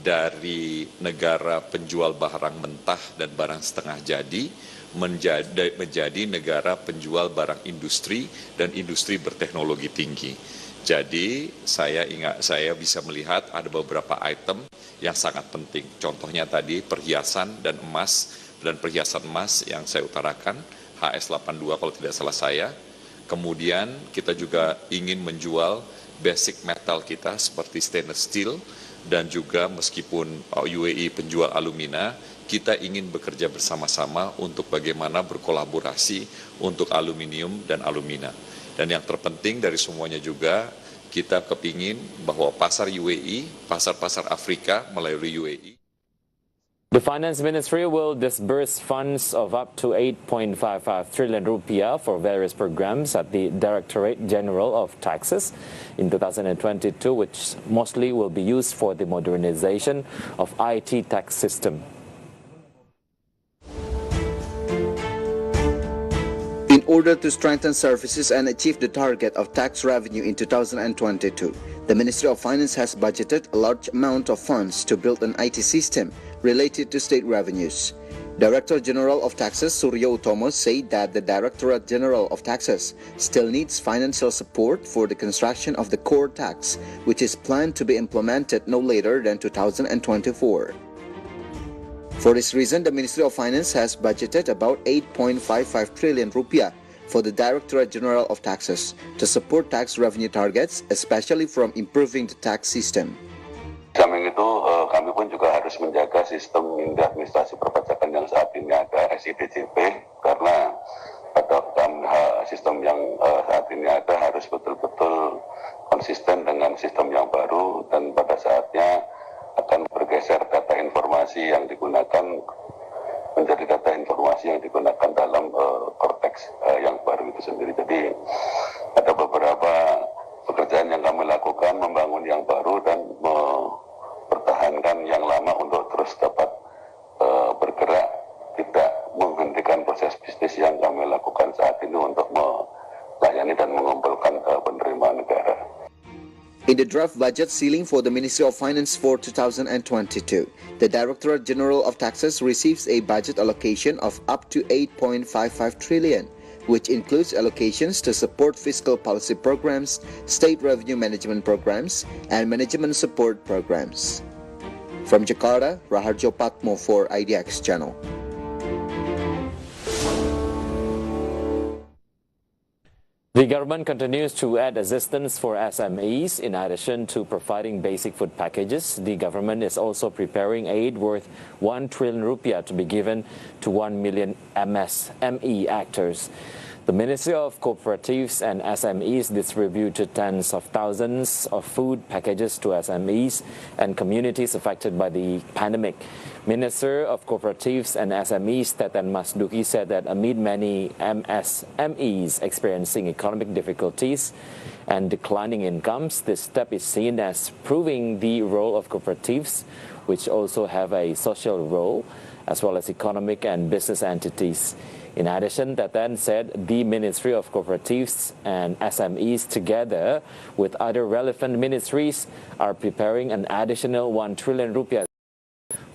dari negara penjual barang mentah dan barang setengah jadi menjadi negara penjual barang industri dan industri berteknologi tinggi. Jadi saya bisa melihat ada beberapa item yang sangat penting. Contohnya tadi perhiasan dan emas, dan perhiasan emas yang saya utarakan, HS82 kalau tidak salah saya. Kemudian kita juga ingin menjual basic metal kita seperti stainless steel, dan juga meskipun UAE penjual alumina, kita ingin bekerja bersama-sama untuk bagaimana berkolaborasi untuk aluminium dan alumina. Dan yang terpenting dari semuanya juga, kita kepingin bahwa pasar UAE, pasar-pasar Afrika melalui UAE. The Finance Ministry will disburse funds of up to 8.55 trillion rupiah for various programs at the Directorate General of Taxes in 2022, which mostly will be used for the modernization of IT tax system. In order to strengthen services and achieve the target of tax revenue in 2022, the Ministry of Finance has budgeted a large amount of funds to build an IT system related to state revenues. Director General of Taxes Suryo Utomo said that the Directorate General of Taxes still needs financial support for the construction of the core tax, which is planned to be implemented no later than 2024. For this reason, the Ministry of Finance has budgeted about 8.55 trillion rupiah for the Directorate General of Taxes to support tax revenue targets, especially from improving the tax system. Samping itu, kami pun juga harus menjaga sistem administrasi perpajakan yang saat ini ada, SIDJP, karena pada sistem yang saat ini ada harus betul-betul konsisten dengan sistem yang baru, dan pada saatnya akan bergeser data informasi yang digunakan menjadi data informasi yang digunakan dalam korteks yang baru itu sendiri. Jadi ada beberapa pekerjaan yang kami lakukan, membangun yang baru dan mempertahankan yang lama untuk terus dapat bergerak, tidak menghentikan proses bisnis yang kami lakukan saat ini untuk melayani dan mengumpulkan penerimaan negara. In the draft budget ceiling for the Ministry of Finance for 2022, the Directorate General of Taxes receives a budget allocation of up to 8.55 trillion, which includes allocations to support fiscal policy programs, state revenue management programs, and management support programs. From Jakarta, Raharjo Patmo for IDX Channel. The government continues to add assistance for SMEs. In addition to providing basic food packages, the government is also preparing aid worth 1 trillion rupiah to be given to 1 million MSME actors. The Ministry of Cooperatives and SMEs distributed tens of thousands of food packages to SMEs and communities affected by the pandemic. Minister of Cooperatives and SMEs Teten Masduki said that amid many MSMEs experiencing economic difficulties and declining incomes, this step is seen as proving the role of cooperatives, which also have a social role, as well as economic and business entities. In addition, Teten said the Ministry of Cooperatives and SMEs, together with other relevant ministries, are preparing an additional 1 trillion rupiah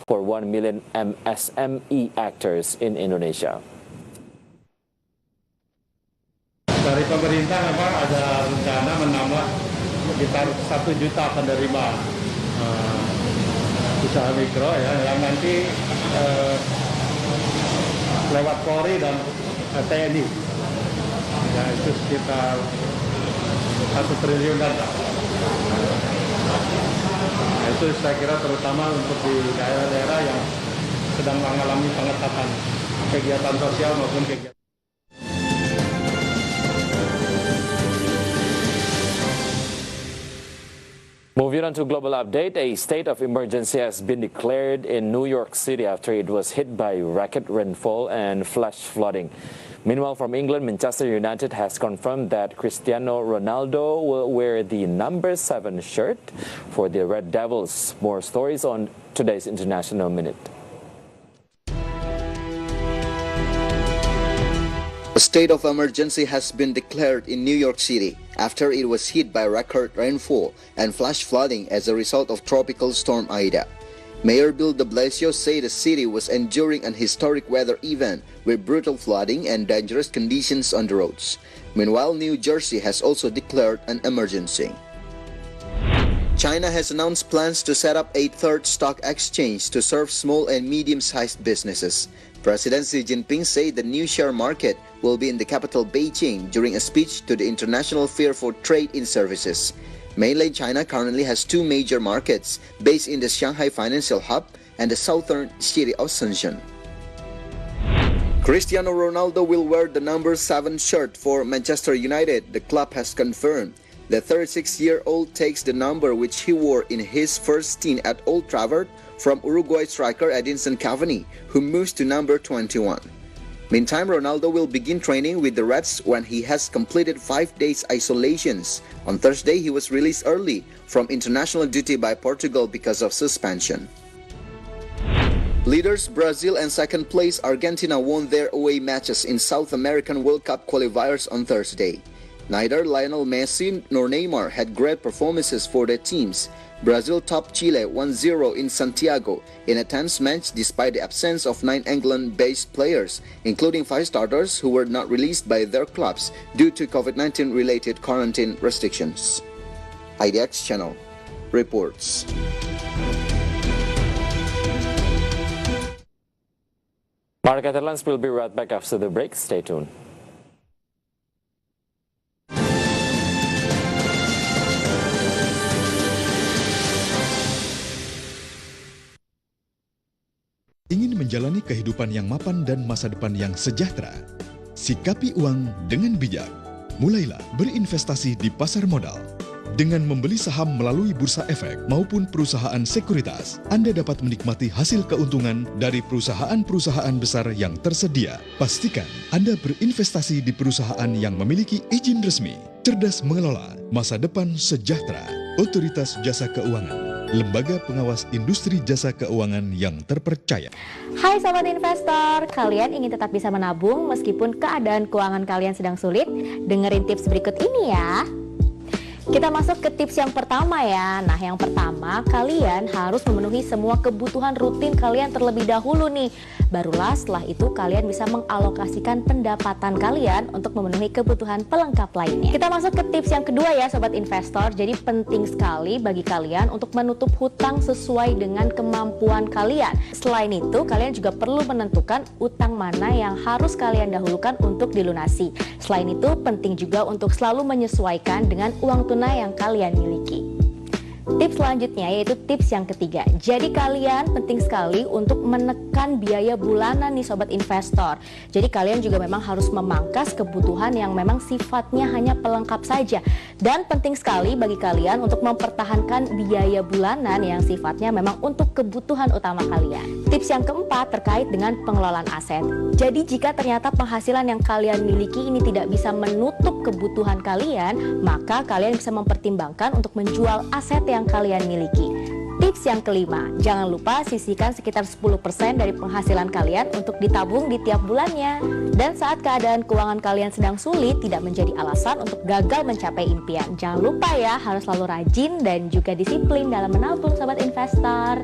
for 1 million MSME actors in Indonesia. Dari pemerintah memang ada rencana menambah sekitar 1 juta penerima usaha mikro ya, yang nanti lewat Polri dan TNI. Ya, itu sekitar 1 triliun data. Nah, itu saya kira terutama untuk di daerah-daerah yang sedang mengalami pengetatan kegiatan sosial maupun kegiatan. Moving on to global update, a state of emergency has been declared in New York City after it was hit by record rainfall and flash flooding. Meanwhile, from England, Manchester United has confirmed that Cristiano Ronaldo will wear the number 7 shirt for the Red Devils. More stories on today's International Minute. A state of emergency has been declared in New York City after it was hit by record rainfall and flash flooding as a result of Tropical Storm Ida. Mayor Bill de Blasio said the city was enduring an historic weather event with brutal flooding and dangerous conditions on the roads. Meanwhile, New Jersey has also declared an emergency. China has announced plans to set up a third stock exchange to serve small and medium-sized businesses. President Xi Jinping said the new share market will be in the capital Beijing during a speech to the International Fair for Trade in Services. Mainland China currently has two major markets based in the Shanghai Financial Hub and the southern city of Shenzhen. Cristiano Ronaldo will wear the number 7 shirt for Manchester United, the club has confirmed. The 36-year-old takes the number which he wore in his first stint at Old Trafford from Uruguay striker Edinson Cavani, who moves to number 21. Meantime, Ronaldo will begin training with the Reds when he has completed 5 days isolations. On Thursday, he was released early from international duty by Portugal because of suspension. Leaders Brazil and second place Argentina won their away matches in South American World Cup qualifiers on Thursday. Neither Lionel Messi nor Neymar had great performances for their teams. Brazil topped Chile 1-0 in Santiago in a tense match despite the absence of 9 England-based players, including 5 starters who were not released by their clubs due to COVID-19 related quarantine restrictions. IDX Channel reports. Market headlines will be right back after the break. Stay tuned. Ingin menjalani kehidupan yang mapan dan masa depan yang sejahtera? Sikapi uang dengan bijak. Mulailah berinvestasi di pasar modal. Dengan membeli saham melalui Bursa Efek maupun perusahaan sekuritas, Anda dapat menikmati hasil keuntungan dari perusahaan-perusahaan besar yang tersedia. Pastikan Anda berinvestasi di perusahaan yang memiliki izin resmi. Cerdas mengelola, masa depan sejahtera. Otoritas Jasa Keuangan. Lembaga pengawas industri jasa keuangan yang terpercaya. Hai sobat investor, kalian ingin tetap bisa menabung meskipun keadaan keuangan kalian sedang sulit? Dengerin tips berikut ini ya. Kita masuk ke tips yang pertama ya. Nah, yang pertama, kalian harus memenuhi semua kebutuhan rutin kalian terlebih dahulu nih. Barulah setelah itu kalian bisa mengalokasikan pendapatan kalian untuk memenuhi kebutuhan pelengkap lainnya. Kita masuk ke tips yang kedua ya sobat investor. Jadi penting sekali bagi kalian untuk menutup hutang sesuai dengan kemampuan kalian. Selain itu, kalian juga perlu menentukan utang mana yang harus kalian dahulukan untuk dilunasi. Selain itu, penting juga untuk selalu menyesuaikan dengan uang tunai yang kalian miliki. Tips selanjutnya yaitu tips yang ketiga. Jadi kalian penting sekali untuk menekan biaya bulanan nih sobat investor. Jadi kalian juga memang harus memangkas kebutuhan yang memang sifatnya hanya pelengkap saja. Dan penting sekali bagi kalian untuk mempertahankan biaya bulanan yang sifatnya memang untuk kebutuhan utama kalian. Tips yang keempat terkait dengan pengelolaan aset. Jadi jika ternyata penghasilan yang kalian miliki ini tidak bisa menutup kebutuhan kalian, maka kalian bisa mempertimbangkan untuk menjual aset yang kalian miliki. Tips yang kelima, jangan lupa sisihkan sekitar 10% dari penghasilan kalian untuk ditabung di tiap bulannya. Dan saat keadaan keuangan kalian sedang sulit, tidak menjadi alasan untuk gagal mencapai impian. Jangan lupa ya, harus selalu rajin dan juga disiplin dalam menabung sobat investor.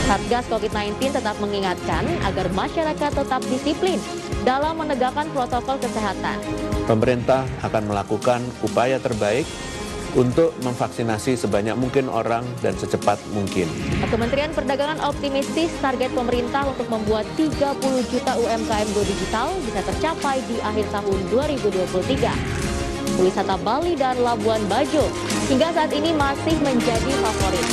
Satgas COVID-19 tetap mengingatkan agar masyarakat tetap disiplin dalam menegakkan protokol kesehatan. Pemerintah akan melakukan upaya terbaik untuk memvaksinasi sebanyak mungkin orang dan secepat mungkin. Kementerian Perdagangan optimistis target pemerintah untuk membuat 30 juta UMKM go digital bisa tercapai di akhir tahun 2023. Wisata Bali dan Labuan Bajo hingga saat ini masih menjadi favorit.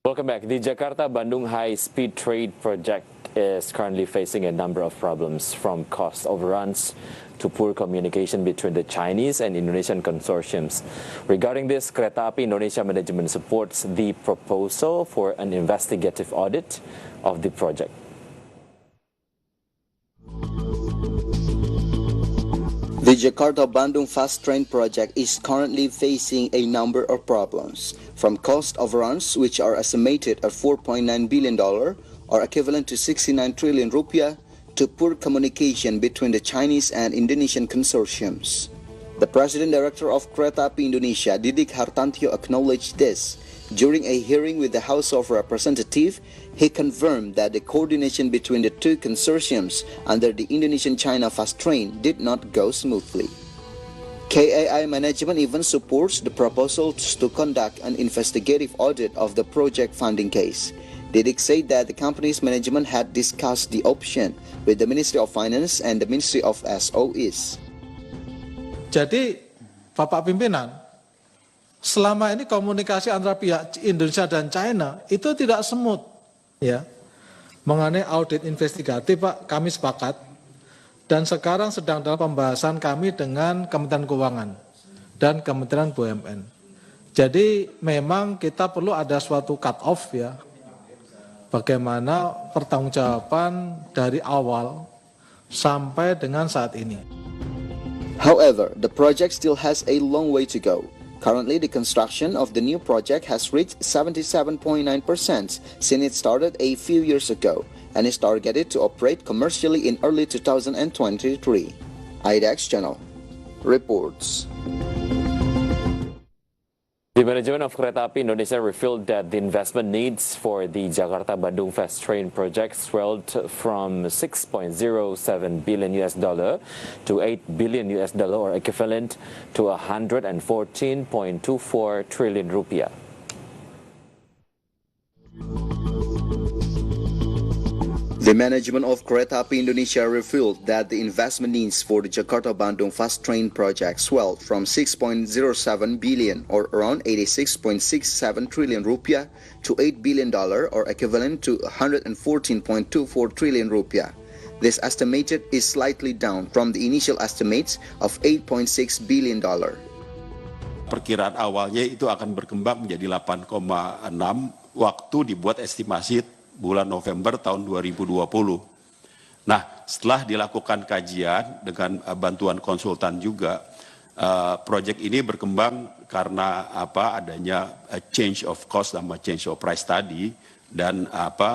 Welcome back. The Jakarta-Bandung High Speed Trade Project is currently facing a number of problems, from cost overruns to poor communication between the Chinese and Indonesian consortiums. Regarding this, Kereta Api Indonesia management supports the proposal for an investigative audit of the project. The Jakarta-Bandung Fast Train project is currently facing a number of problems, from cost overruns, which are estimated at $4.9 billion, or equivalent to 69 trillion rupiah, to poor communication between the Chinese and Indonesian consortiums. The President Director of Kereta Api Indonesia, Didik Hartantio, acknowledged this. During a hearing with the House of Representatives, he confirmed that the coordination between the two consortiums under the Indonesian-China Fast Train did not go smoothly. KAI management even supports the proposals to conduct an investigative audit of the project funding case. Didik said that the company's management had discussed the option with the Ministry of Finance and the Ministry of SOEs. Jadi, Bapak Pimpinan, selama ini komunikasi antara pihak Indonesia dan China itu tidak smooth, ya. Mengenai audit investigatif, Pak, kami sepakat. Dan sekarang sedang dalam pembahasan kami dengan Kementerian Keuangan dan Kementerian BUMN. Jadi memang kita perlu ada suatu cut off, ya. Bagaimana pertanggungjawaban dari awal sampai dengan saat ini. However, the project still has a long way to go. Currently, the construction of the new project has reached 77.9% since it started a few years ago and is targeted to operate commercially in early 2023. IDX Channel reports. The management of Kereta Api Indonesia revealed that the investment needs for the Jakarta-Bandung Fast Train project swelled from $6.07 billion to $8 billion, or equivalent to 114.24 trillion rupiah. The management of Kereta Api Indonesia revealed that the investment needs for the Jakarta-Bandung Fast Train project swelled from 6.07 billion, or around 86.67 trillion rupiah, to $8 billion, or equivalent to 114.24 trillion rupiah. This estimated is slightly down from the initial estimates of $8.6 billion. Perkiraan awalnya itu akan berkembang menjadi 8,6 waktu dibuat estimasi bulan November tahun 2020. Nah, setelah dilakukan kajian dengan bantuan konsultan juga, proyek ini berkembang karena adanya change of cost sama change of price tadi, dan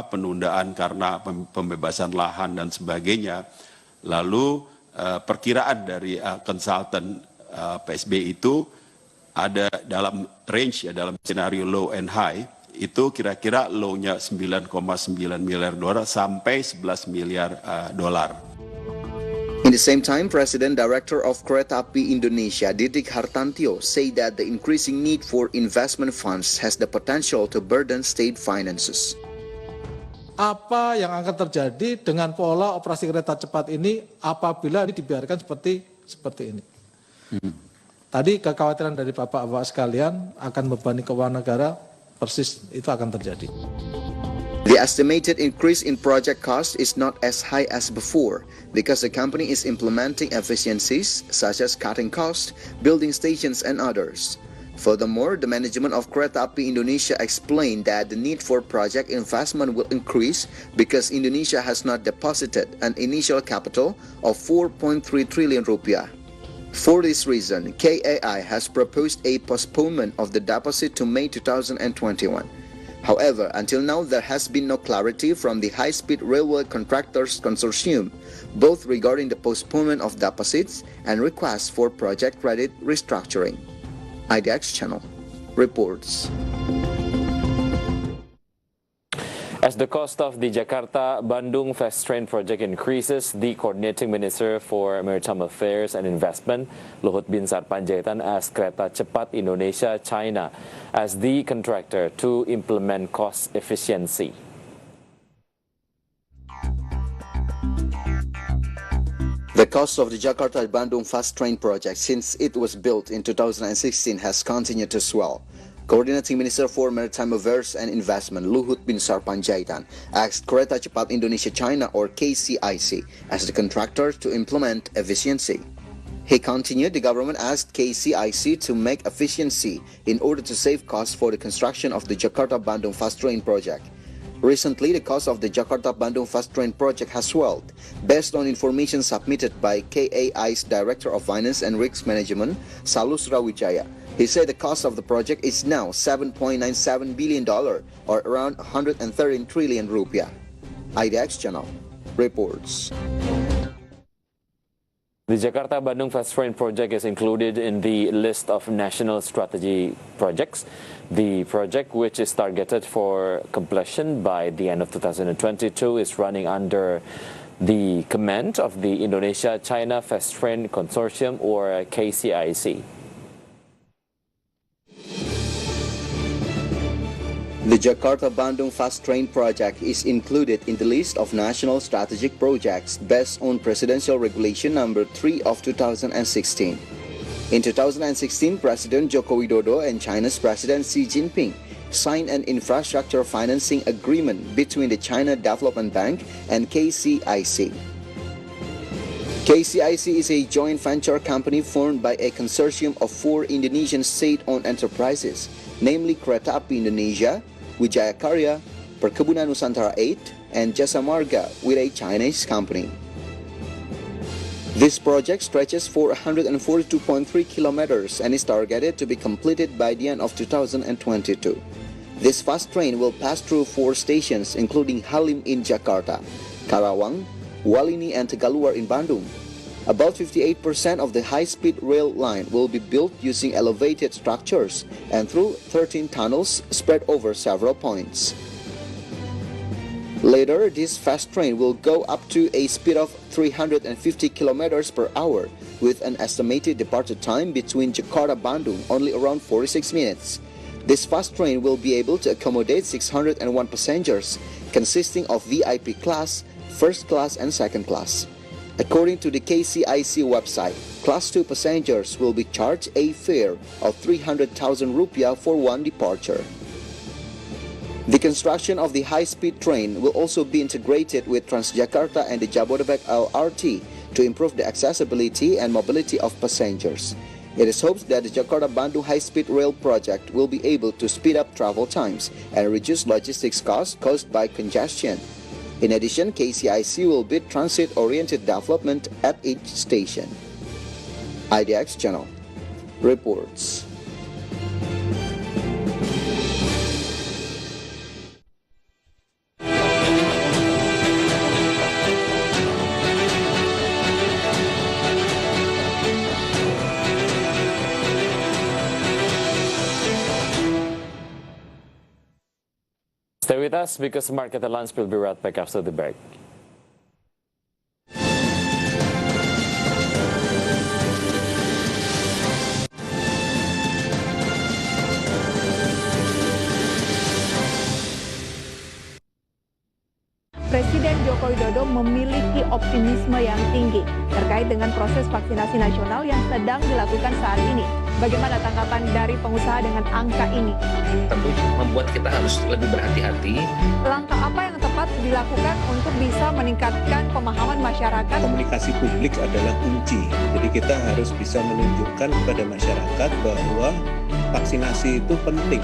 penundaan karena pembebasan lahan dan sebagainya. Lalu perkiraan dari konsultan PSB itu ada dalam range, ya, dalam skenario low and high. Itu kira-kira low-nya 9,9 miliar dolar sampai 11 miliar dolar. In the same time, President Director of Kereta Api Indonesia, Didik Hartantio, said that the increasing need for investment funds has the potential to burden state finances. Apa yang akan terjadi dengan pola operasi kereta cepat ini apabila ini dibiarkan seperti ini? Tadi kekhawatiran dari Bapak-Bapak sekalian akan membebani keuangan negara, persis itu akan terjadi. The estimated increase in project cost is not as high as before because the company is implementing efficiencies such as cutting costs, building stations, and others. Furthermore, the management of Kereta Api Indonesia explained that the need for project investment will increase because Indonesia has not deposited an initial capital of 4.3 trillion rupiah. For this reason, KAI has proposed a postponement of the deposit to May 2021. However, until now there has been no clarity from the High-Speed Railway Contractors Consortium, both regarding the postponement of deposits and requests for project credit restructuring. IDX Channel reports. As the cost of the Jakarta-Bandung Fast Train project increases, the Coordinating Minister for Maritime Affairs and Investment, Luhut Binsar Panjaitan, asked Kereta Cepat Indonesia China as the contractor to implement cost efficiency. The cost of the Jakarta-Bandung Fast Train project since it was built in 2016 has continued to swell. Coordinating Minister for Maritime Affairs and Investment Luhut Binsar Panjaitan asked Kereta Cepat Indonesia China or KCIC as the contractor to implement efficiency. He continued, the government asked KCIC to make efficiency in order to save costs for the construction of the Jakarta-Bandung Fast Train project. Recently, the cost of the Jakarta-Bandung Fast Train project has swelled, based on information submitted by KAI's Director of Finance and Risk Management, Saluran. He said the cost of the project is now $7.97 billion, or around 113 trillion rupiah. IDX Channel reports. The Jakarta-Bandung Fast Train project is included in the list of national strategy projects. The project, which is targeted for completion by the end of 2022, is running under the command of the Indonesia-China Fast Train Consortium, or KCIC. The Jakarta-Bandung Fast Train project is included in the list of national strategic projects based on Presidential Regulation Number 3 of 2016. In 2016, President Joko Widodo and China's President Xi Jinping signed an infrastructure financing agreement between the China Development Bank and KCIC. KCIC is a joint venture company formed by a consortium of 4 Indonesian state-owned enterprises, namely Kereta Api Indonesia, Wijaya Karya, Perkebunan Nusantara 8, and Jasa Marga, with a Chinese company. This project stretches for 142.3 kilometers and is targeted to be completed by the end of 2022. This fast train will pass through 4 stations including Halim in Jakarta, Karawang, Walini and Tegaluar in Bandung. About 58% of the high-speed rail line will be built using elevated structures and through 13 tunnels spread over several points. Later, this fast train will go up to a speed of 350 kilometers per hour with an estimated departure time between Jakarta-Bandung only around 46 minutes. This fast train will be able to accommodate 601 passengers, consisting of VIP class, first class and second class. According to the KCIC website, Class 2 passengers will be charged a fare of 300,000 rupiah for one departure. The construction of the high-speed train will also be integrated with Transjakarta and the Jabodebek LRT to improve the accessibility and mobility of passengers. It is hoped that the Jakarta-Bandung high-speed rail project will be able to speed up travel times and reduce logistics costs caused by congestion. In addition, KCIC will bid transit-oriented development at each station. IDX Channel reports. Stay with us because market headlines will be right back after the break. Presiden Joko Widodo memiliki optimisme yang tinggi terkait dengan proses vaksinasi nasional yang sedang dilakukan saat ini. Bagaimana tanggapan dari pengusaha dengan angka ini? Tentu membuat kita harus lebih berhati-hati. Langkah apa yang tepat dilakukan untuk bisa meningkatkan pemahaman masyarakat? Komunikasi publik adalah kunci. Jadi kita harus bisa menunjukkan kepada masyarakat bahwa vaksinasi itu penting.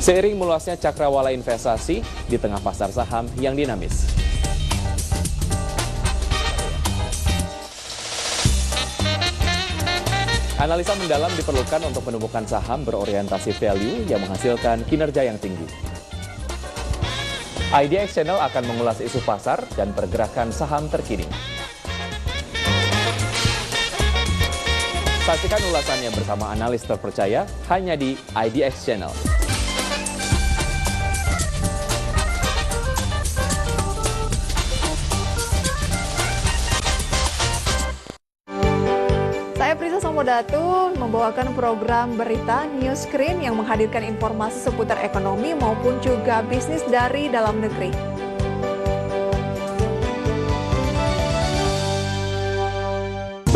Seiring meluasnya cakrawala investasi di tengah pasar saham yang dinamis. Analisa mendalam diperlukan untuk menemukan saham berorientasi value yang menghasilkan kinerja yang tinggi. IDX Channel akan mengulas isu pasar dan pergerakan saham terkini. Saksikan ulasannya bersama analis terpercaya hanya di IDX Channel. Datu membawakan program berita News Screen yang menghadirkan informasi seputar ekonomi maupun juga bisnis dari dalam negeri.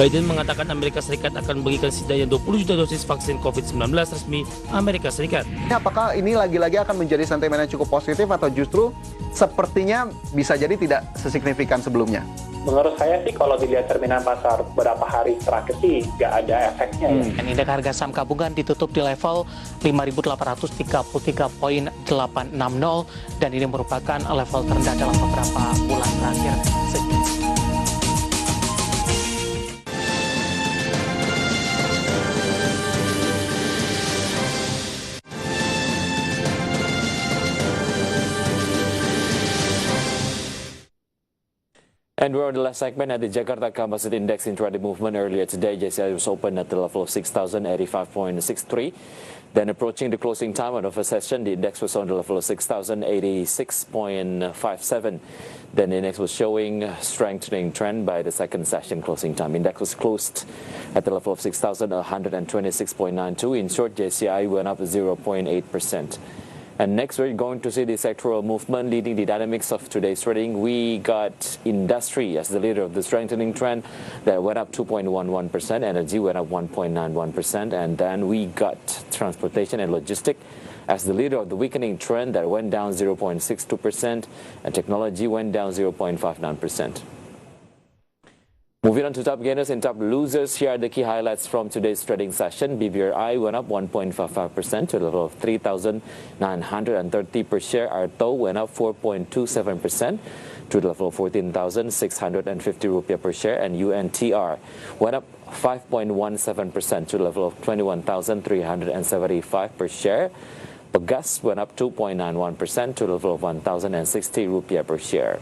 Biden mengatakan Amerika Serikat akan membagikan setidaknya 20 juta dosis vaksin COVID-19 resmi Amerika Serikat. Apakah ini lagi-lagi akan menjadi sentimen yang cukup positif atau justru sepertinya bisa jadi tidak sesignifikan sebelumnya? Menurut saya sih kalau dilihat cerminan pasar beberapa hari terakhir sih nggak ada efeknya ya. Indeks harga saham gabungan ditutup di level 5.833.860 dan ini merupakan level terendah dalam beberapa bulan terakhir. And we're on the last segment at the Jakarta Composite Index intraday movement earlier today. JCI was opened at the level of 6,085.63. Then approaching the closing time of the first session, the index was on the level of 6,086.57. Then the index was showing strengthening trend by the second session closing time. Index was closed at the level of 6,126.92. In short, JCI went up 0.8%. And next, we're going to see the sectoral movement leading the dynamics of today's trading. We got industry as the leader of the strengthening trend that went up 2.11%. Energy went up 1.91%. And then we got transportation and logistics as the leader of the weakening trend that went down 0.62%. And technology went down 0.59%. Moving on to top gainers and top losers, here are the key highlights from today's trading session. BBRI went up 1.55% to the level of 3,930 per share. Arto went up 4.27% to the level of 14,650 rupiah per share. And UNTR went up 5.17% to the level of 21,375 per share. Pegas went up 2.91% to the level of 1,060 rupiah per share.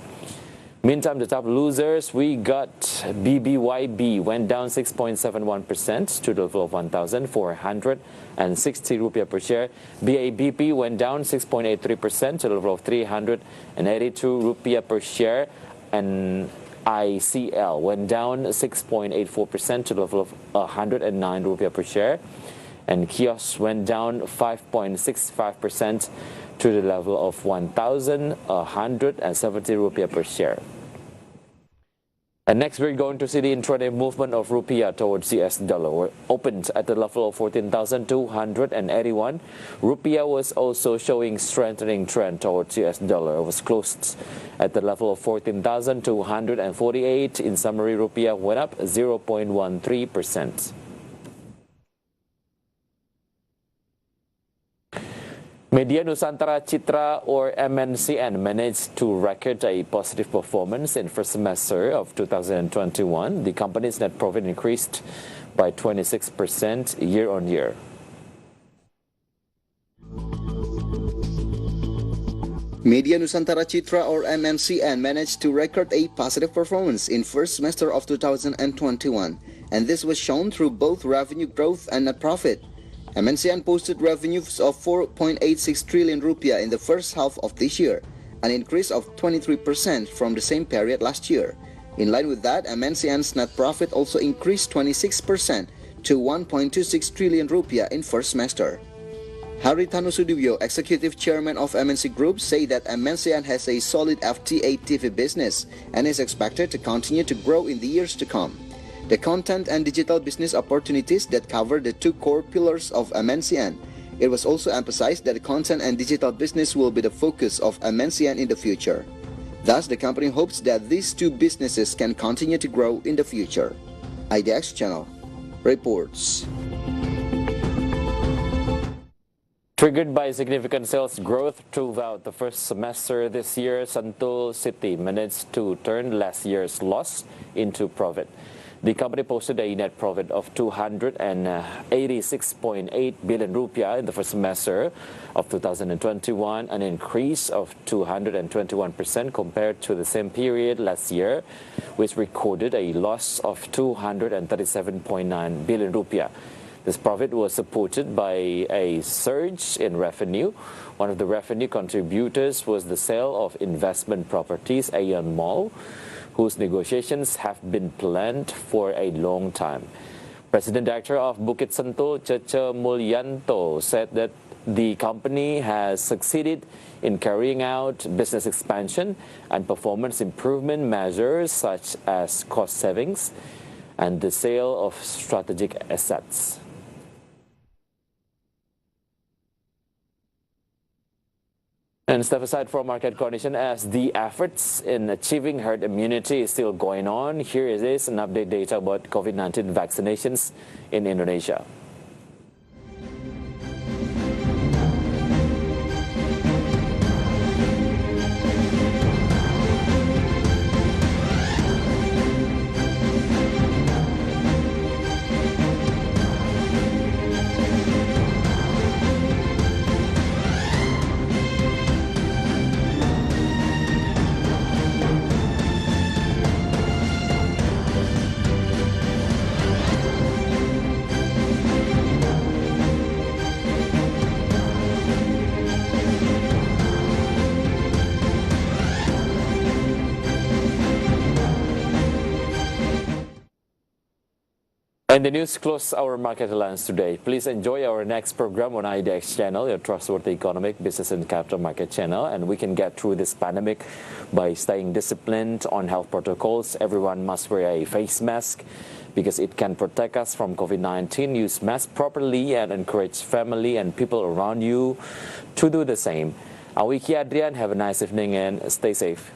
Meantime, the top losers, we got BBYB went down 6.71% to the level of 1,460 rupiah per share. BABP went down 6.83% to the level of 382 rupiah per share. And ICL went down 6.84% to the level of 109 rupiah per share. And Kios went down 5.65% to the level of 1,170 rupiah per share. And next, we're going to see the intraday movement of rupiah towards US dollar. We're opened at the level of 14,281. Rupiah was also showing strengthening trend towards US dollar. It was closed at the level of 14,248. In summary, rupiah went up 0.13%. Media Nusantara Citra or MNCN managed to record a positive performance in first semester of 2021. The company's net profit increased by 26% year-on-year. Media Nusantara Citra or MNCN managed to record a positive performance in first semester of 2021, and this was shown through both revenue growth and net profit. MNCN posted revenues of 4.86 trillion rupiah in the first half of this year, an increase of 23% from the same period last year. In line with that, MNCN's net profit also increased 26% to 1.26 trillion rupiah in first semester. Haritanu Sudibyo, Executive Chairman of MNC Group, say that MNCN has a solid FTA TV business and is expected to continue to grow in the years to come. The content and digital business opportunities that cover the two core pillars of MNCN. It was also emphasized that the content and digital business will be the focus of MNCN in the future. Thus, the company hopes that these two businesses can continue to grow in the future. IDX Channel reports. Triggered by significant sales growth throughout the first semester this year, Sentul City managed to turn last year's loss into profit. The company posted a net profit of 286.8 billion rupiah in the first semester of 2021, an increase of 221% compared to the same period last year, which recorded a loss of 237.9 billion rupiah. This profit was supported by a surge in revenue. One of the revenue contributors was the sale of investment properties Aeon Mall, whose negotiations have been planned for a long time. President Director of Bukit Sentul, Cece Mulyanto, said that the company has succeeded in carrying out business expansion and performance improvement measures such as cost savings and the sale of strategic assets. And step aside from market condition, as the efforts in achieving herd immunity is still going on, here it is an update data about COVID-19 vaccinations in Indonesia. And the news close our market headlines today. Please enjoy our next program on IDX Channel, Your Trustworthy Economic, Business and Capital Market Channel. And we can get through this pandemic by staying disciplined on health protocols. Everyone must wear a face mask because it can protect us from COVID-19. Use mask properly and encourage family and people around you to do the same. I'm Wicky Adrian. Have a nice evening and stay safe.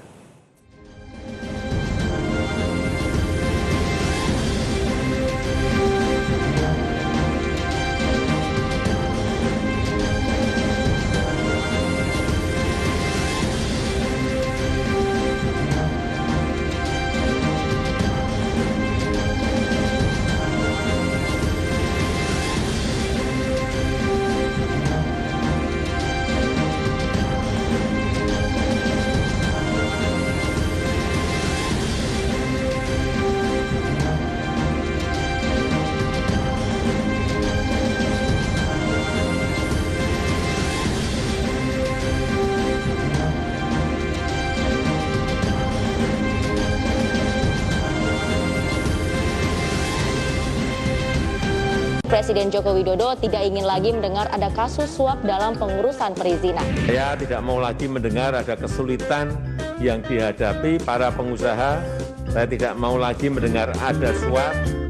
Presiden Joko Widodo tidak ingin lagi mendengar ada kasus suap dalam pengurusan perizinan. Saya tidak mau lagi mendengar ada kesulitan yang dihadapi para pengusaha. Saya tidak mau lagi mendengar ada suap